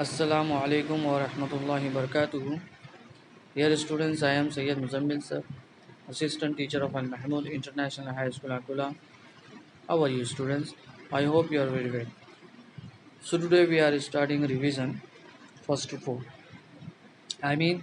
Assalamu alaikum wa rahmatullahi wa barakatuhu. Dear students, I am Sayyid Muzammil sir, Assistant Teacher of Al Mahmood International High School, Akula. How are you students? I hope you are very well. So today we are starting revision first of all. I mean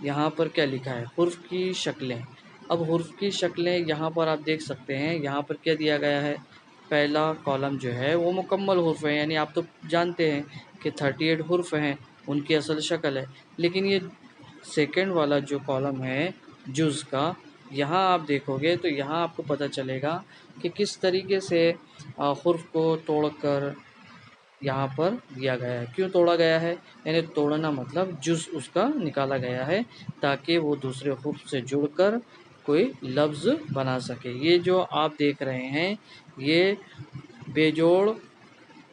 یہاں پر کیا لکھا ہے، حرف کی شکلیں۔ اب حرف کی شکلیں یہاں پر آپ دیکھ سکتے ہیں، یہاں پر کیا دیا گیا ہے، پہلا کالم جو ہے وہ مکمل حرف ہے، یعنی آپ تو جانتے ہیں کہ 38 حرف ہیں، ان کی اصل شکل ہے، لیکن یہ سیکنڈ والا جو کالم ہے جز کا، یہاں آپ دیکھو گے تو یہاں آپ کو پتہ چلے گا کہ کس طریقے سے حرف کو توڑ کر یہاں پر دیا گیا ہے۔ کیوں توڑا گیا ہے، یعنی توڑنا مطلب جز اس کا نکالا گیا ہے تاکہ وہ دوسرے حرف سے جڑ کر کوئی لفظ بنا سکے۔ یہ جو آپ دیکھ رہے ہیں یہ بے جوڑ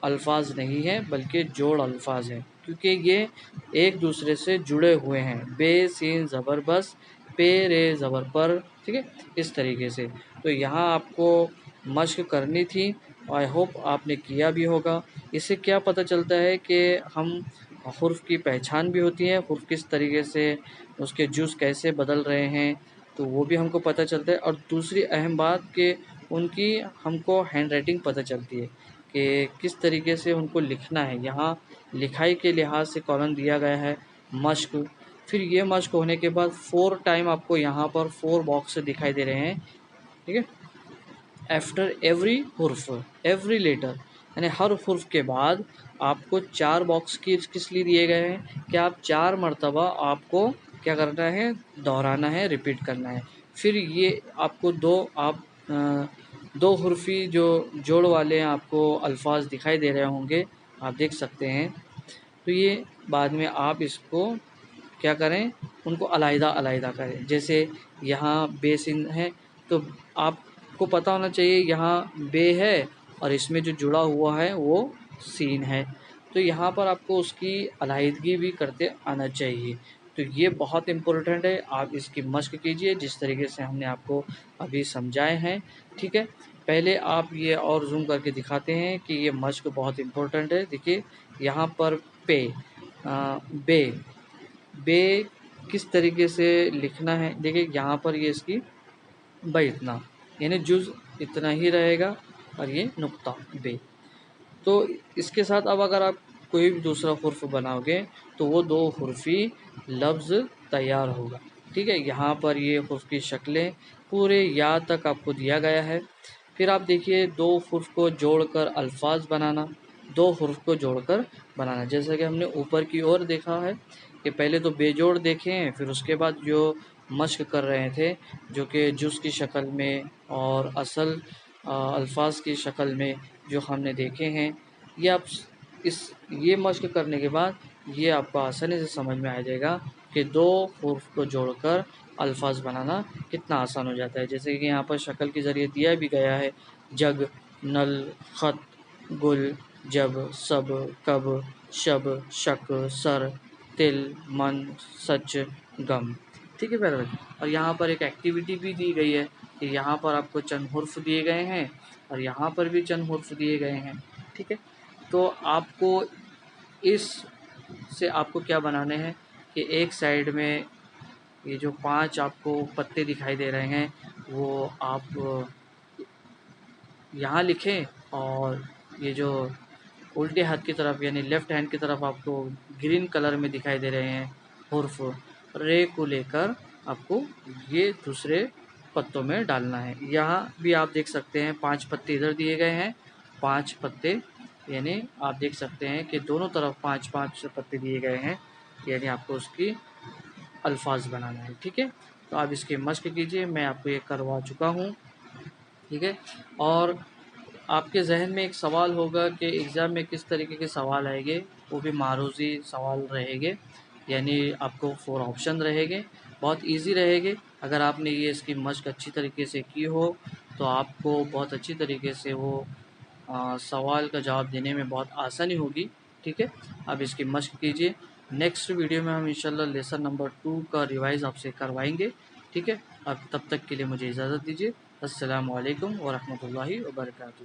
الفاظ نہیں ہیں بلکہ جوڑ الفاظ ہیں، کیونکہ یہ ایک دوسرے سے جڑے ہوئے ہیں۔ بے سین زبر بس، پے رے زبر پر، ٹھیک ہے، اس طریقے سے۔ تو یہاں آپ کو مشق کرنی تھی، آئی ہوپ آپ نے کیا بھی ہوگا۔ اس سے کیا پتہ چلتا ہے کہ ہم حرف کی پہچان بھی ہوتی ہے، حرف کس طریقے سے اس کے جز کیسے بدل رہے ہیں، تو وہ بھی ہم کو پتہ چلتا ہے۔ اور دوسری اہم بات کہ ان کی ہم کو ہینڈ رائٹنگ پتہ چلتی ہے کہ کس طریقے سے ان کو لکھنا ہے۔ یہاں لکھائی کے لحاظ سے کالم دیا گیا ہے مشق، پھر یہ مشق ہونے کے بعد 4 ٹائم آپ کو یہاں پر 4 باکس دکھائی دے رہے ہیں، ٹھیک ہے، ایفٹر ایوری حرف، ایوری لیٹر، یعنی ہر حرف کے بعد آپ کو 4 باکس کس لیے دیے گئے ہیں کہ آپ 4 مرتبہ آپ کو کیا کرنا ہے، دہرانا ہے، ریپیٹ کرنا ہے۔ پھر یہ آپ کو دو حرفی جو جوڑ والے آپ کو الفاظ دکھائی دے رہے ہوں گے، آپ دیکھ سکتے ہیں، تو یہ بعد میں آپ اس کو کیا کریں، ان کو علیحدہ علیحدہ کریں۔ جیسے یہاں بے سین ہے تو آپ کو پتہ ہونا چاہیے یہاں بے ہے اور اس میں جو جڑا ہوا ہے وہ سین ہے، تو یہاں پر آپ کو اس کی علیحدگی بھی کرتے آنا چاہیے۔ تو یہ بہت امپورٹنٹ ہے، آپ اس کی مشق کیجئے جس طریقے سے ہم نے آپ کو ابھی سمجھائے ہیں، ٹھیک ہے۔ پہلے آپ یہ اور زوم کر کے دکھاتے ہیں کہ یہ مشق بہت امپورٹنٹ ہے۔ دیکھیے یہاں پر بے بے کس طریقے سے لکھنا ہے، دیکھیے یہاں پر یہ اس کی اتنا، یعنی جز اتنا ہی رہے گا اور یہ نقطہ بے۔ تو اس کے ساتھ اب اگر آپ کوئی بھی دوسرا حرف بناؤ گے تو وہ 2 حرفی لفظ تیار ہوگا، ٹھیک ہے۔ یہاں پر یہ حرف کی شکلیں پورے یا تک آپ کو دیا گیا ہے۔ پھر آپ دیکھیے 2 حرف کو جوڑ کر الفاظ بنانا، 2 حرف کو جوڑ کر بنانا، جیسا کہ ہم نے اوپر کی اور دیکھا ہے کہ پہلے تو بے جوڑ دیکھیں، پھر اس کے بعد جو مشق کر رہے تھے جو کہ جز کی شکل میں اور اصل الفاظ کی شکل میں جو ہم نے دیکھے ہیں، یہ آپ یہ مشق کرنے کے بعد یہ آپ کو آسانی سے سمجھ میں آ جائے گا کہ 2 حرف کو جوڑ کر الفاظ بنانا کتنا آسان ہو جاتا ہے۔ جیسے کہ یہاں پر شکل کے ذریعے دیا بھی گیا ہے، جگ، نل، خط، گل، جب، سب، کب، شب، شک، سر، تل، من، سچ، گم، ٹھیک ہے پیارے بچے۔ اور یہاں پر ایک ایکٹیویٹی بھی دی گئی ہے کہ یہاں پر آپ کو چند حرف دیے گئے ہیں اور یہاں پر بھی چند حرف دیے گئے ہیں، ٹھیک ہے۔ تو آپ کو اس سے آپ کو کیا بنانے ہیں کہ ایک سائیڈ میں یہ جو 5 آپ کو پتے دکھائی دے رہے ہیں وہ آپ یہاں لکھیں، اور یہ جو الٹے ہاتھ کی طرف یعنی لیفٹ ہینڈ کی طرف آپ کو گرین کلر میں دکھائی دے رہے ہیں حرف رے کو لے کر آپ کو یہ دوسرے پتوں میں ڈالنا ہے۔ یہاں بھی آپ دیکھ سکتے ہیں 5 پتے ادھر دیے گئے ہیں، 5 پتے، یعنی آپ دیکھ سکتے ہیں کہ دونوں طرف 5 پتے دیے گئے ہیں، یعنی آپ کو اس کی الفاظ بنانا ہے، ٹھیک ہے۔ تو آپ اس کی مشق کیجئے، میں آپ کو یہ کروا چکا ہوں، ٹھیک ہے۔ اور آپ کے ذہن میں ایک سوال ہوگا کہ ایگزام میں کس طریقے کے سوال آئیں گے، وہ بھی معروضی سوال رہے گے، یعنی آپ کو 4 آپشن رہے گے، بہت ایزی رہے گے۔ اگر آپ نے یہ اس کی مشق اچھی طریقے سے کی ہو تو آپ کو بہت اچھی طریقے سے وہ سوال کا جواب دینے میں بہت آسانی ہوگی، ٹھیک ہے۔ آپ اس کی مشق کیجئے۔ نیکسٹ ویڈیو میں ہم انشاءاللہ لیسن نمبر 2 کا ریوائز آپ سے کروائیں گے، ٹھیک ہے۔ اب تب تک کے لیے مجھے اجازت دیجیے۔ السلام علیکم ورحمۃ اللہ وبرکاتہ۔